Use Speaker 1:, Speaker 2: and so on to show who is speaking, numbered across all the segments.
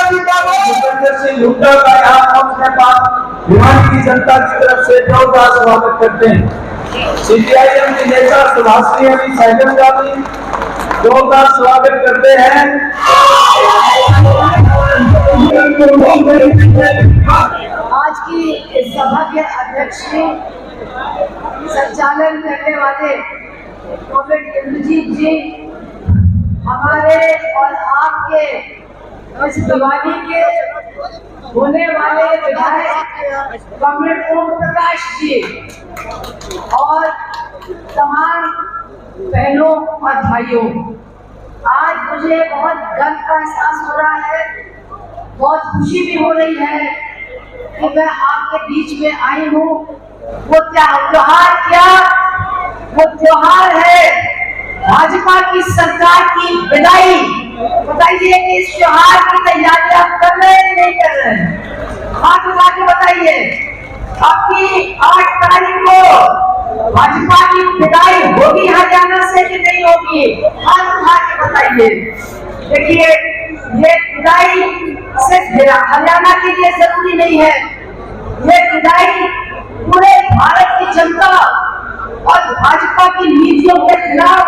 Speaker 1: भूपेंद्र सिंह हुड्डा का यहाँ पहुंचने पर भिवानी की जनता की तरफ से जोरदार स्वागत करते हैं। सीपीआईएम की नेता सुभाषिनी अली सहगल का भी जोरदार स्वागत करते हैं।
Speaker 2: आज की इस सभा के अध्यक्ष संचालन करने वाले कॉमरेड इंद्रजीत जी, हमारे और आपके इस भिवानी के होने वाले विधायक कॉमरेड ओम प्रकाश जी और तमाम बहनों और भाइयों, आज मुझे बहुत गर्व का एहसास हो रहा है, बहुत खुशी भी हो रही है कि मैं आपके बीच में आई हूँ। वो त्योहार है भाजपा की सरकार की विदाई। बताइए कि इस त्योहार की तैयारी आप कर रहे हैं कि नहीं कर रहे हैं? हाथ उठा के बताइए। आपकी 8 तारीख को भाजपा की विदाई होगी हरियाणा से कि नहीं होगी? हाथ उठा के बताइए। देखिए, ये विदाई सिर्फ हरियाणा के लिए जरूरी नहीं है, ये विदाई पूरे भारत की जनता और भाजपा की नीतियों के खिलाफ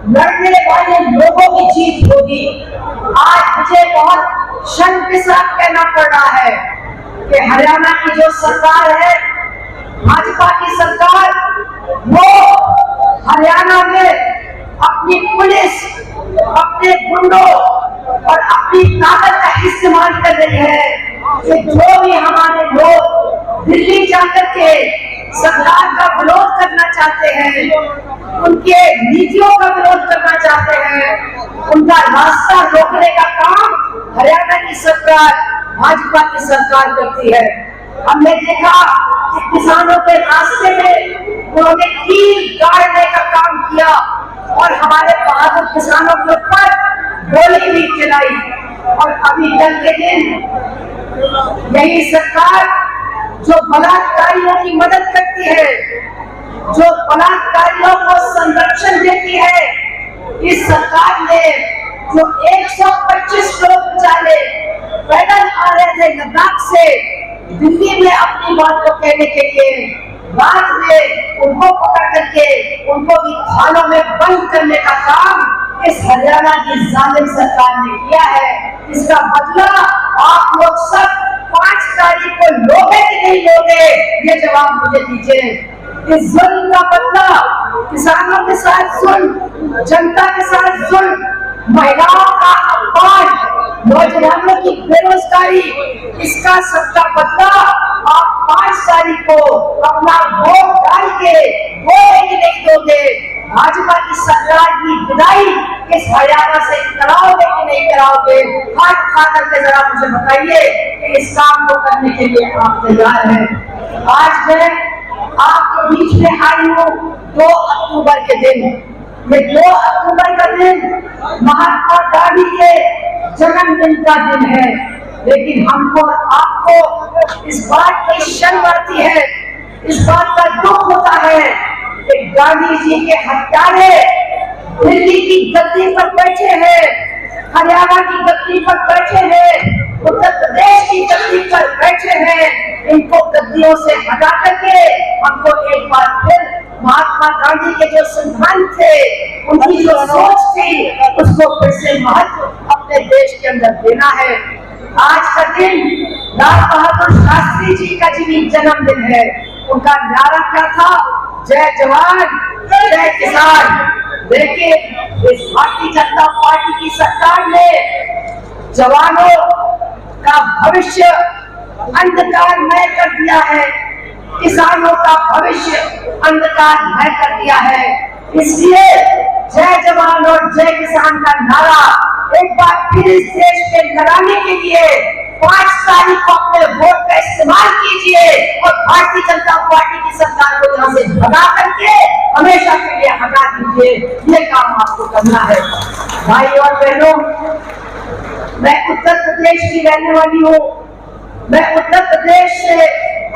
Speaker 2: लड़ने वाले लोगों की जीत होगी। आज मुझे बहुत शर्म के साथ कहना पड़ रहा है कि हरियाणा की जो सरकार है, भाजपा की सरकार, वो हरियाणा में अपनी पुलिस, अपने गुंडों और अपनी ताकत का इस्तेमाल कर रही है कि जो भी हमारे लोग दिल्ली जाकर के सरकार का विरोध करना चाहते हैं, उनके नीतियों का विरोध करना चाहते हैं, उनका रास्ता रोकने का काम हरियाणा की सरकार, भाजपा की सरकार करती है। हमने देखा कि किसानों के रास्ते में उन्होंने कील गाड़ने का काम किया और हमारे बहादुर किसानों के ऊपर गोली भी चलाई। और अभी कल के दिन यही सरकार जो बलात्कारियों की मदद करती है, जो बलात्कारियों को संरक्षण देती है, इस सरकार ने जो 125 लोग बेचारे पैदल आ रहे थे लद्दाख से दिल्ली में अपनी बात को कहने के लिए, रात में उनको पकड़ करके उनको भी थानों में बंद करने का काम इस हरियाणा की जालिम सरकार ने किया है। इसका बदला आप लोग सब 5 तारीख को लोगे कि नहीं लोगे, ये जवाब मुझे दीजिए। इस जुल्म का बदला किसानों के साथ जुल्म, जनता के साथ जुल्म, महिलाओं का अपमान, नौजवानों की बेरोजगारी, इसका सबका बदला आप 5 तारीख को अपना वोट डाल के वोट ही नहीं दोगे। भाजपा की सरकार की विदाई इस हरियाणा से कराओगे कि नहीं कराओगे? हाथ उठा करके जरा मुझे बताइए कि इस काम को करने के लिए आप तैयार हैं। आज मैं आपके बीच में आई हूँ 2 अक्टूबर के दिन। ये 2 अक्टूबर का दिन महात्मा गांधी के जन्मदिन का दिन है, लेकिन हमको आपको इस बात की शर्म आती है, इस बात का दुख होता है कि गांधी जी के हत्यारे दिल्ली की गद्दी पर बैठे हैं, हरियाणा की गद्दी पर बैठे हैं, उत्तर प्रदेश की गद्दी पर बैठे हैं। इनको गद्दियों से हटा करके हमको एक बार फिर महात्मा गांधी के जो सिद्धांत थे, उनकी जो सोच थी, उसको फिर से महत्व अपने देश के अंदर देना है। आज का दिन लाल बहादुर शास्त्री जी का जन्मदिन है। उनका नारा क्या था? जय जवान जय किसान। देखिए, इस भारतीय जनता पार्टी की सरकार ने जवानों का भविष्य अंधकारमय कर दिया है, किसानों का भविष्य अंधकारमय कर दिया है। इसलिए जय जवान और जय किसान का नारा एक बार फिर इस देश में लगाने के लिए 5 तारीख को अपने वोट का इस्तेमाल कीजिए और भारतीय जनता पार्टी की सरकार को यहाँ से भगा करके हमेशा के लिए हटा दीजिए। ये काम आपको करना है। भाई और बहनों, मैं उत्तर प्रदेश की रहने वाली हूँ। मैं उत्तर प्रदेश से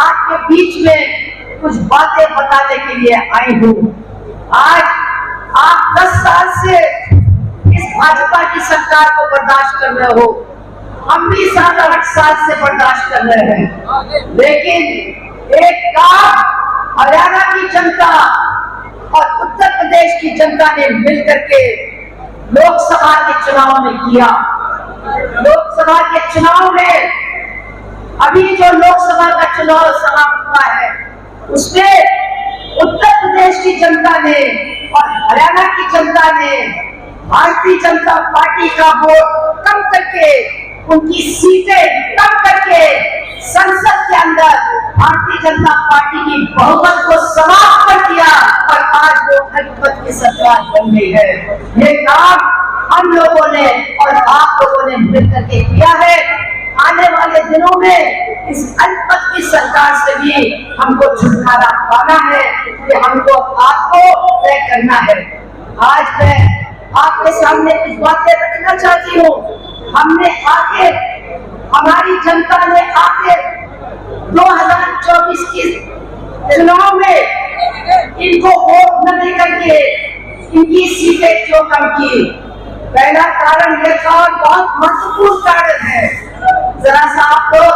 Speaker 2: आपके बीच में कुछ बातें बताने के लिए आई हूँ। आज आप 10 साल से इस भाजपा की सरकार को बर्दाश्त कर रहे हो। हम भी 7-8 साल से बर्दाश्त कर रहे हैं, लेकिन एक काम हरियाणा की जनता और उत्तर प्रदेश की जनता ने मिलकर के लोकसभा के चुनाव में किया। लोकसभा के चुनाव में अभी जो लोकसभा का चुनाव समाप्त हुआ है, उसमें उत्तर प्रदेश की जनता ने और हरियाणा की जनता ने भारतीय जनता पार्टी का वोट कम करके, उनकी सीटें कम करके संसद के अंदर भारतीय जनता पार्टी की बहुमत को समाप्त कर दिया और आज वो अल्पमत की सरकार बन गई है। ये काम हम लोगों ने और आप लोगों ने मिलकर के किया है। आने वाले दिनों में इस अल्पमत की सरकार से भी हमको छुटकारा पाना है, कि हमको आपको तय करना है। आज मैं आपके सामने कुछ बातें रखना चाहती हूँ। हमने आके, हमारी जनता ने आके 2024 के चुनाव में इनको वोट न देकर के इनकी सीटें क्यों कम की? पहला कारण यह था, बहुत महत्वपूर्ण कारण है, जरा सा आप लोग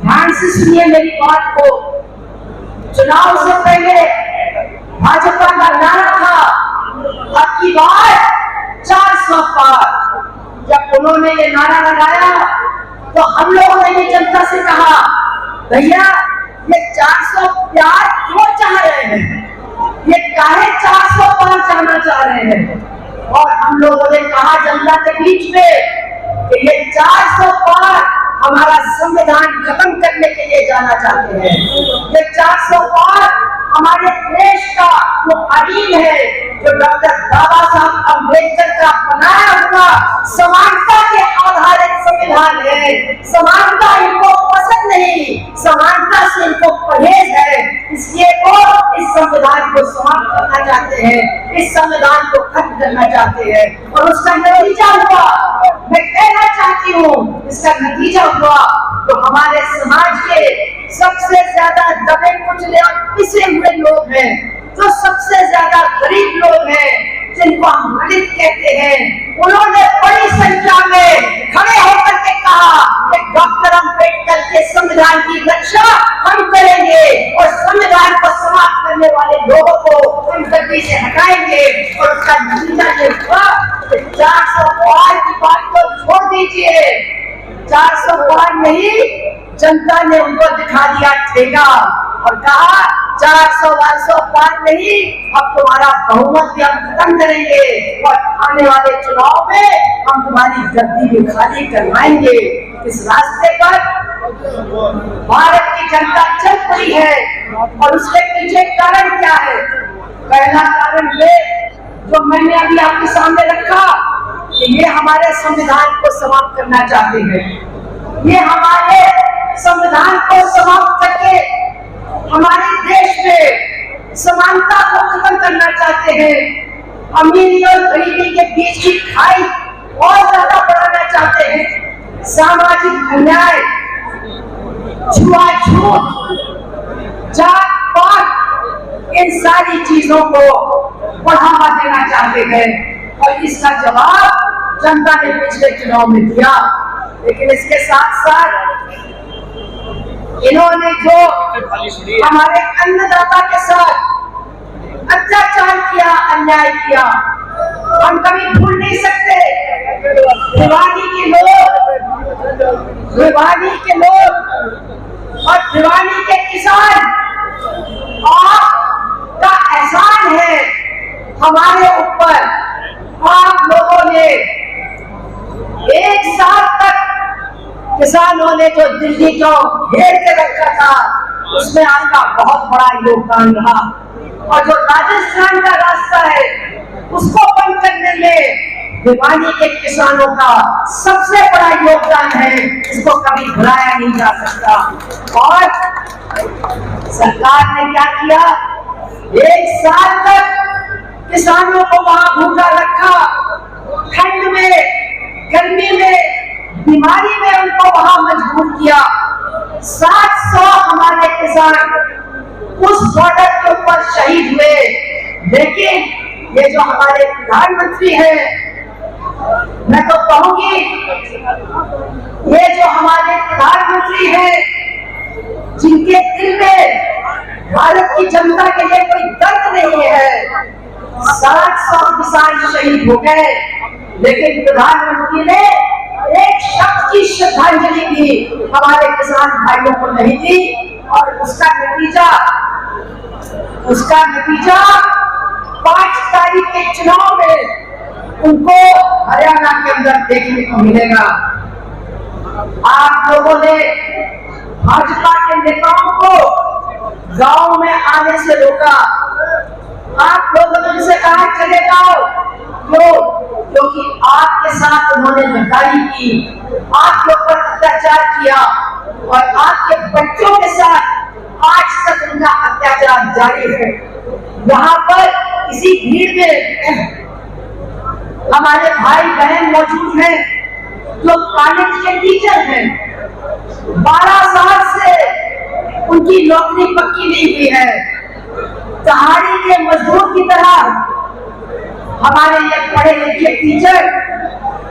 Speaker 2: ध्यान से सुनिए मेरी बात को। चुनाव से पहले भाजपा का नारा था, अब की बार 400 पार। जब उन्होंने ये नारा लगाया तो हम लोगों ने ये जनता से कहा, भैया ये 400 पार क्यों चाह रहे हैं, ये काहे 400 पार जाना चाह रहे हैं? और हम लोगों ने कहा जनता के बीच में कि ये 400 पार हमारा संविधान खत्म करने के लिए जाना चाहते हैं। ये 400 पार हमारे देश का वो आईन है जो डॉक्टर बाबा साहब अम्बेडकर का बनाया हुआ समानता के आधारित संविधान है। समानता इनको पसंद नहीं, समानता से इनको परहेज है, इसलिए वो इस संविधान को समाप्त करना चाहते हैं, इस संविधान को खत्म करना चाहते हैं। और उसका नतीजा हुआ, मैं कहना चाहती हूँ, इसका नतीजा हुआ तो हमारे समाज के सबसे ज्यादा दबे कुचले और पिसे हुए लोग हैं, जो सबसे ज्यादा गरीब लोग हैं, जिनको हम दलित कहते हैं, उन्होंने बड़ी संख्या में खड़े होकर के कहा कि डॉक्टर अम्बेडकर के संविधान की रक्षा हम करेंगे और संविधान को समाप्त करने वाले लोगों को हम गद्दी से हटाएंगे। और उसका नतीजा ये हुआ कि 400 पार की बात को छोड़ दीजिए, 400 पार नहीं, जनता ने उनको दिखा दिया ठेका और कहा 400 पार नहीं, अब तुम्हारा बहुमत भी हम खत्म करेंगे और आने वाले चुनाव में हम तुम्हारी गद्दी भी खाली करवाएंगे। इस रास्ते पर भारत की जनता चल पड़ी है और उसके पीछे कारण क्या है? पहला कारण ये जो मैंने अभी आपके सामने रखा कि ये हमारे संविधान को समाप्त करना चाहते हैं। ये हमारे संविधान को समाप्त करके हमारे देश में समानता को खत्म करना चाहते हैं। अमीरी और गरीबी के बीच की खाई और ज्यादा बढ़ाना चाहते हैं। सामाजिक अन्याय, छुआछूत, जात पात, इन सारी चीजों को बढ़ावा देना चाहते हैं और इसका जवाब जनता ने पिछले चुनाव में दिया। लेकिन इसके साथ साथ इन्होंने जो हमारे अन्नदाता के साथ अत्याचार किया, अन्याय किया, हम कभी भूल नहीं सकते। भिवानी के लोग और भिवानी के किसान, आपका एहसान है हमारे ऊपर। आप लोगों ने एक साल तक किसानों ने जो दिल्ली को घेर के रखा था, उसमें आपका बहुत बड़ा योगदान रहा। और जो राजस्थान का रास्ता है उसको बंद करने में भिवानी के किसानों का सबसे बड़ा योगदान है, इसको कभी भुलाया नहीं जा सकता। और सरकार ने क्या किया? एक साल तक किसानों को वहां भूखा रखा, ठंड में, गर्मी में, बीमारी में उनको वहां मजबूर किया। 700 हमारे किसान उस बॉर्डर के ऊपर शहीद हुए। लेकिन ये जो हमारे प्रधानमंत्री हैं मैं तो कहूंगी ये जो हमारे प्रधानमंत्री हैं, जिनके दिल में भारत की जनता के लिए कोई दर्द नहीं है, 700 किसान शहीद हो गए, लेकिन प्रधानमंत्री ने एक शब्द की श्रद्धांजलि भी हमारे किसान भाइयों को नहीं दी। और उसका नतीजा 5 तारीख के चुनाव में उनको हरियाणा के अंदर देखने को मिलेगा। आप लोगों ने भाजपा के नेताओं को गांव में आने से रोका। आप लोगों ने उनसे कहा चले जाओ, क्यों? क्योंकि आपके साथ उन्होंने गद्दारी की, आप लोग पर अत्याचार किया और आपके बच्चों के साथ आज तक उनका अत्याचार जारी है। यहाँ पर किसी भीड़ में हमारे भाई बहन मौजूद हैं जो कॉलेज के टीचर हैं, 12 साल से उनकी नौकरी पक्की नहीं हुई है। कहाड़ी के मजदूर की तरह हमारे ये पढ़े लिखे टीचर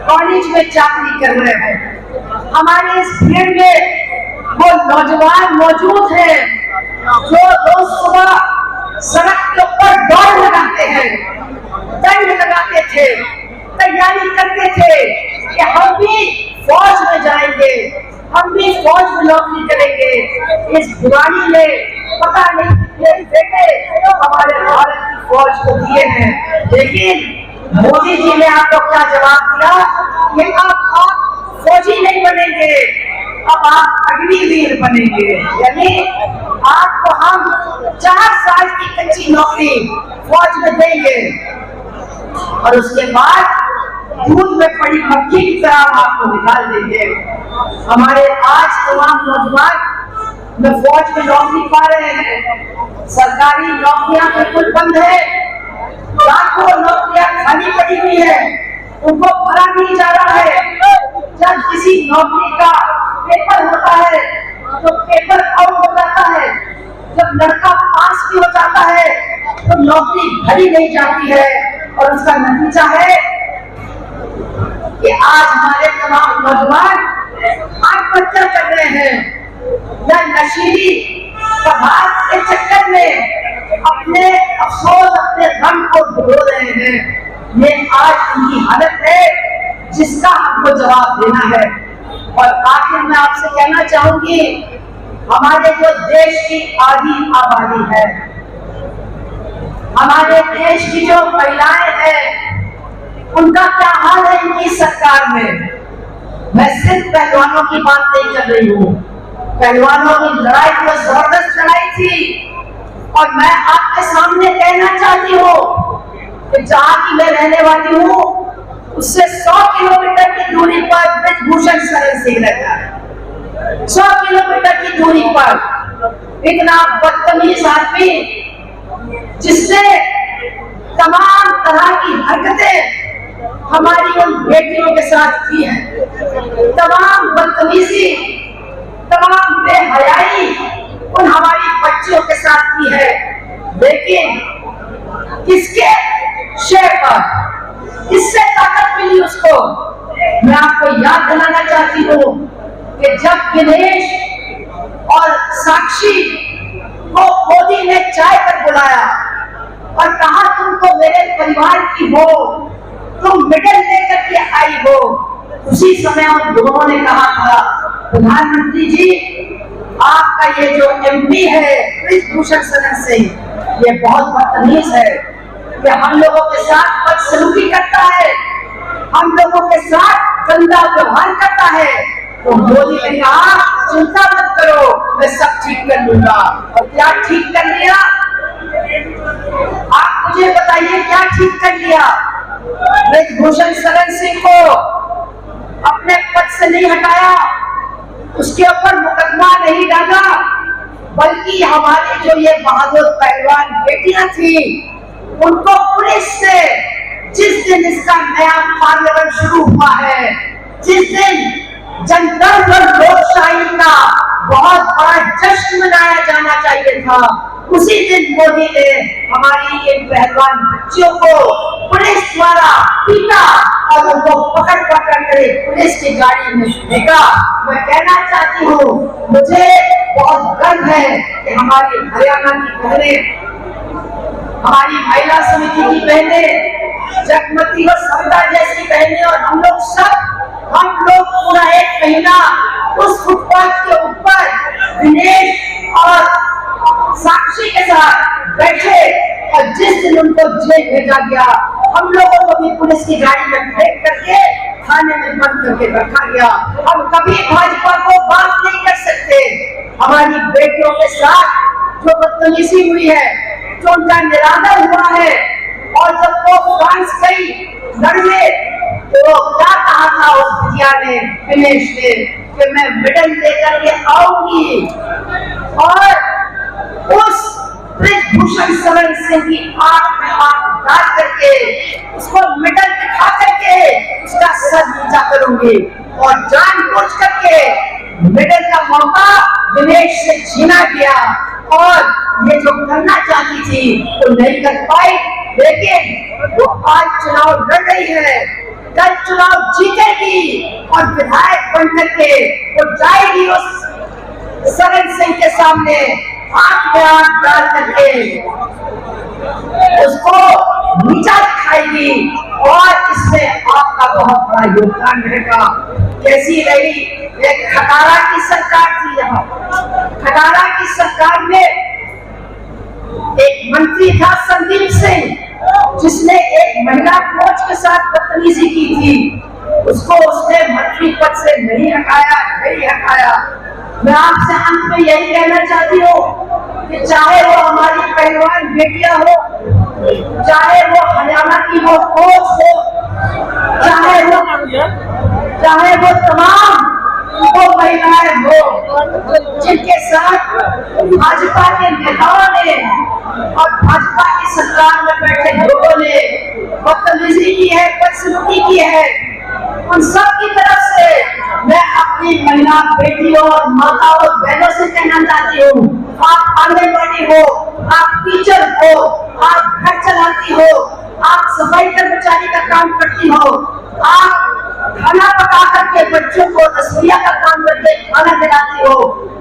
Speaker 2: कॉलेज में चाकरी कर रहे हैं। हमारे इस भीड़ में वो नौजवान मौजूद हैं जो रोज सुबह सड़क के ऊपर दौड़ लगाते हैं, दंड लगाते थे, तैयारी करते थे कि हम भी फौज में जाएंगे, हम भी फौज में नौकरी करेंगे। इस बुराई में पता नहीं कितने बेटे हमारे भारत की फौज को दिए हैं, लेकिन मोदी जी ने आपको क्या जवाब दिया कि अब आप फौजी नहीं बनेंगे, अब आप अग्निवीर बनेंगे। यानी आपको हम 4 साल की कच्ची नौकरी फौज में देंगे और उसके बाद दूध में पड़ी मक्खी की तरह आपको निकाल देंगे। हमारे आज तमाम नौजवान में फौज में नौकरी पा रहे हैं, सरकारी नौकरियां बिल्कुल बंद है, लाखों नौकरियां खाली पड़ी हुई है, उनको भरा नहीं जा रहा है। जब किसी नौकरी का पेपर होता है तो पेपर आउट हो जाता है, जब लड़का पास भी हो जाता है तो नौकरी भरी नहीं जाती है और उसका नतीजा है कि आज हमारे तमाम नौजवान आत्महत्या कर रहे हैं या नशीली पदार्थ के चक्कर में अपने अफसोस, अपने गम को भिगो रहे हैं। ये आज उनकी हालत है जिसका हमको जवाब देना है। और आखिर में आपसे कहना चाहूंगी, हमारे जो देश की आधी आबादी है, हमारे देश की जो महिलाएं हैं, उनका क्या हाल है इनकी सरकार में। मैं सिर्फ पहलवानों की बात नहीं कर रही हूँ, पहलवानों की लड़ाई तो जबरदस्त लड़ाई थी और मैं आपके सामने कहना चाहती हूँ कि जहाँ की मैं रहने वाली हूँ उससे 100 किलोमीटर की दूरी पर ब्रिजभूषण शरण सिंह रहता है। 100 किलोमीटर की दूरी पर इतना बदतमीज आदमी जिसने तमाम तरह की हरकतें हमारी उन बेटियों के साथ की है, तमाम बदतमीजी, तमाम बेहयाई उन हमारी बच्चियों के साथ की है। लेकिन किसके शेर पर, किससे ताकत मिली उसको? मैं आपको याद दिलाना चाहती हूँ कि जब दिनेश और साक्षी को मोदी ने चाय पर बुलाया और कहा तुम तो मेरे परिवार की हो, तुम मेडल लेकर के आई हो, उसी समय उन दोनों ने कहा था प्रधानमंत्री जी आपका ये जो एमपी है ब्रिजभूषण शरण सिंह, ये बहुत बदतमीज है, ये हम लोगों के साथ बदसलूकी करता है, हम लोगों के साथ गंदा व्यवहार करता है। तो मोदी ने कहा चिंता मत करो, मैं सब ठीक कर लूंगा। और क्या ठीक कर लिया? आप मुझे बताइए क्या ठीक कर लिया? ब्रिजभूषण शरण सिंह को अपने पद से नहीं हटाया, उसके ऊपर मुकदमा नहीं डाला, बल्कि हमारी जो ये बहादुर पहलवान बेटियां थी उनको पुलिस ने, जिस दिन इसका नया पार्लियामेंट शुरू हुआ है, जिस दिन जनतंत्र और लोकशाही का बहुत बड़ा जश्न मनाया जाना चाहिए था, उसी दिन मोदी ने हमारी इन पहलवान बच्चियों को पुलिस द्वारा पीटा और उनको पकड़ पकड़ कर पुलिस की गाड़ी में फेंका। मैं कहना चाहती हूँ, मुझे बहुत गर्व है कि हमारी हरियाणा की बहनें, हमारी महिला समिति की बहनें, जगमती और सविता जैसी बहनें और हम लोग पूरा एक महीना उस फुटपाथ के ऊपर दिनेश और साक्षी के साथ बैठे और जिस दिन उनको जेल भेजा गया, हम लोगों को भी पुलिस की गाड़ी में फेंक करके थाने में बंद करके रखा गया। हम कभी भाजपा को बात नहीं कर सकते। हमारी बेटियों के साथ जो बदतमीजी हुई है, जो उनका निरादर हुआ है, और जब वो फ्रांस गई लड़ने तो क्या कहा था उस बिटिया ने, दिनेश ने, कि मैं मेडल लेकर के आऊंगी, और उस ब्रिजभूषण शरण सिंह की आंख में आंख डाल करके उसको मेडल दिखा करके उसका सर नीचा करूंगी, और जानबूझ करके मेडल का मौका दिनेश से छीना गया। और ये जो करना चाहती थी वो नहीं कर पाई, लेकिन वो आज चुनाव लड़ रही है, कल चुनाव जीतेगी और विधायक बन करके वो जाएगी उस शरण सिंह के सामने, आंख में आंख डाल करके उसको नीचा दिखाएगी, और इसमें आपका बहुत बड़ा योगदान रहेगा। कैसी रही एक खटारा की सरकार थी, यहाँ खटारा की सरकार में एक मंत्री था संदीप सिंह, जिसने एक महिला कोच के साथ बदतमीजी की थी, उसको उसने मंत्री पद से नहीं हटाया। मैं आपसे अंत में यही कहना चाहती हूँ कि चाहे वो हमारी पहलवान बेटियां हो, चाहे वो हरियाणा की वो कोच हो, चाहे वो तमाम वो महिलाएं हो, जिनके साथ भाजपा के नेताओं ने और भाजपा की सरकार में बैठे लोगों ने बदतमीजी की है, बदसलूकी की है, उन सब की तरफ से मैं अपनी महिला बेटियों और माताओं और बहनों से कहना चाहती हूँ, आप आंगनबाड़ी हो, आप टीचर हो, आप घर चलाती हो, आप सफाई कर्मचारी का काम करती हो, आप खाना पका करके बच्चों को रसोइया का काम करके खाना खिलाती हो,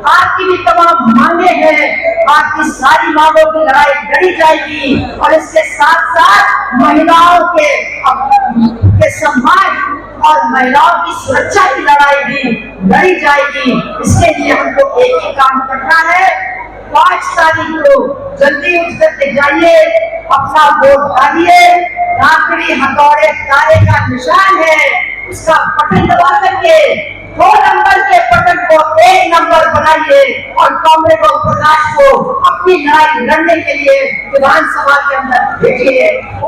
Speaker 2: आपकी भी तमाम मांगे हैं, आपकी सारी मांगों की लड़ाई लड़ी जाएगी, और इसके साथ साथ महिलाओं के सम्मान और महिलाओं की सुरक्षा की लड़ाई भी लड़ी जाएगी। इसके लिए हमको एक ही काम करना है, 5 तारीख को जल्दी उठ करके जाइए, अपना वोट डालिए, लाकड़ी हथौड़े तारे का निशान है, उसका बटन दबा करके 2 नंबर के बटन को 1 नंबर बनाइए, और कांग्रेस और प्रकाश को अपनी लड़ाई लड़ने के लिए विधानसभा के अंदर भेजिए।